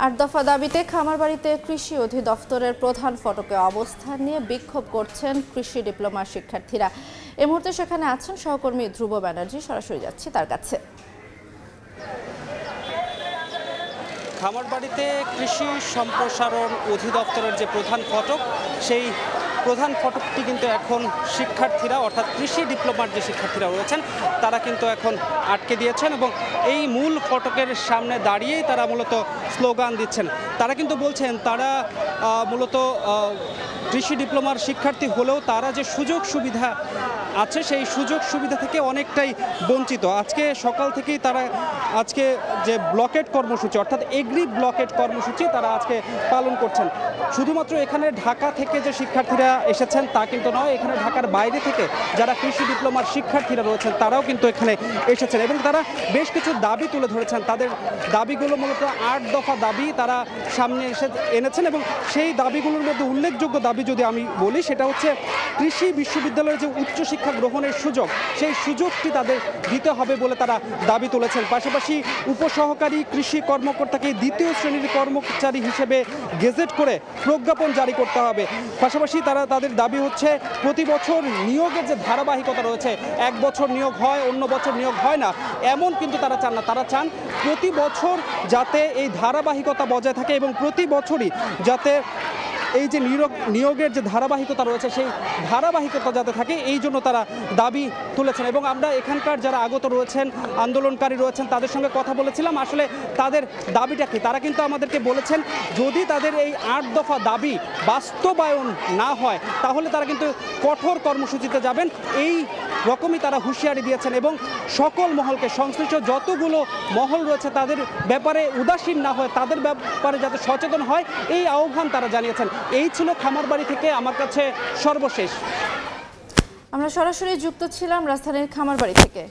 8 দফা দাবিতে খামারবাড়িতে কৃষি অধিদপ্তরের প্রধান ফটকে অবস্থান নিয়ে বিক্ষোভ করছেন কৃষি ডিপ্লোমা শিক্ষার্থীরা। এই মুহূর্তে সেখানে আছেন সহকর্মী ধ্রুব ব্যানার্জি, সরাসরি যাচ্ছি তার কাছে। খামারবাড়িতে কৃষি সম্প্রসারণ অধিদপ্তরের যে প্রধান ফটক, সেই প্রধান ফটকটি কিন্তু এখন শিক্ষার্থীরা অর্থাৎ কৃষি ডিপ্লোমার যে শিক্ষার্থীরা রয়েছেন তারা কিন্তু এখন আটকে দিয়েছেন এবং এই মূল ফটকের সামনে দাঁড়িয়েই তারা মূলত স্লোগান দিচ্ছেন। তারা কিন্তু বলছেন তারা মূলত কৃষি ডিপ্লোমার শিক্ষার্থী হলেও তারা যে সুযোগ সুবিধা আছে সেই সুযোগ সুবিধা থেকে অনেকটাই বঞ্চিত। আজকে সকাল থেকেই তারা আজকে যে ব্লকেট কর্মসূচি অর্থাৎ এগ্রি ব্লকেট কর্মসূচি তারা আজকে পালন করছেন। শুধুমাত্র এখানে ঢাকা থেকে যে শিক্ষার্থীরা এসেছেন তা কিন্তু নয়, এখানে ঢাকার বাইরে থেকে যারা কৃষি ডিপ্লোমার শিক্ষার্থীরা রয়েছেন তারাও কিন্তু এখানে এসেছেন এবং তারা বেশ কিছু দাবি তুলে ধরেছেন। তাদের দাবিগুলো মূলত 8 দফা দাবি তারা সামনে এনেছেন এবং সেই দাবিগুলোর মধ্যে উল্লেখযোগ্য দাবি যদি আমি বলি সেটা হচ্ছে কৃষি বিশ্ববিদ্যালয়ের যে উচ্চশিক্ষা গ্রহণের সুযোগ, সেই সুযোগটি তাদের দিতে হবে বলে তারা দাবি তুলেছেন। পাশাপাশি উপসহকারী কৃষি কর্মকর্তাকে 2য় শ্রেণীর কর্মচারী হিসেবে গেজেট করে প্রজ্ঞাপন জারি করতে হবে। পাশাপাশি তাদের দাবি হচ্ছে প্রতি বছর নিয়োগের যে ধারাবাহিকতা রয়েছে, এক বছর নিয়োগ হয় অন্য বছর নিয়োগ হয় না, এমন কিন্তু তারা চান না। তারা চান প্রতি বছর যাতে এই ধারাবাহিকতা বজায় থাকে এবং প্রতি বছরই যাতে এই যে নিয়োগের যে ধারাবাহিকতা রয়েছে সেই ধারাবাহিকতা যাতে থাকে, এই জন্য তারা দাবি তুলেছেন। এবং আমরা এখানকার যারা আগত রয়েছেন, আন্দোলনকারী রয়েছেন, তাদের সঙ্গে কথা বলেছিলাম আসলে তাদের দাবিটা কি। তারা কিন্তু আমাদেরকে বলেছেন যদি তাদের এই 8 দফা দাবি বাস্তবায়ন না হয় তাহলে তারা কিন্তু কঠোর কর্মসূচিতে যাবেন, এই রকমই তারা হুঁশিয়ারি দিয়েছেন এবং সকল মহলকে, সংশ্লিষ্ট যতগুলো মহল রয়েছে তাদের ব্যাপারে উদাসীন না হয়, তাদের ব্যাপারে যাতে সচেতন হয় এই আহ্বান তারা জানিয়েছেন। এই ছিল খামারবাড়ি থেকে আমার কাছে সর্বশেষ। আমরা সরাসরি যুক্ত ছিলাম রাজধানীর খামারবাড়ি থেকে।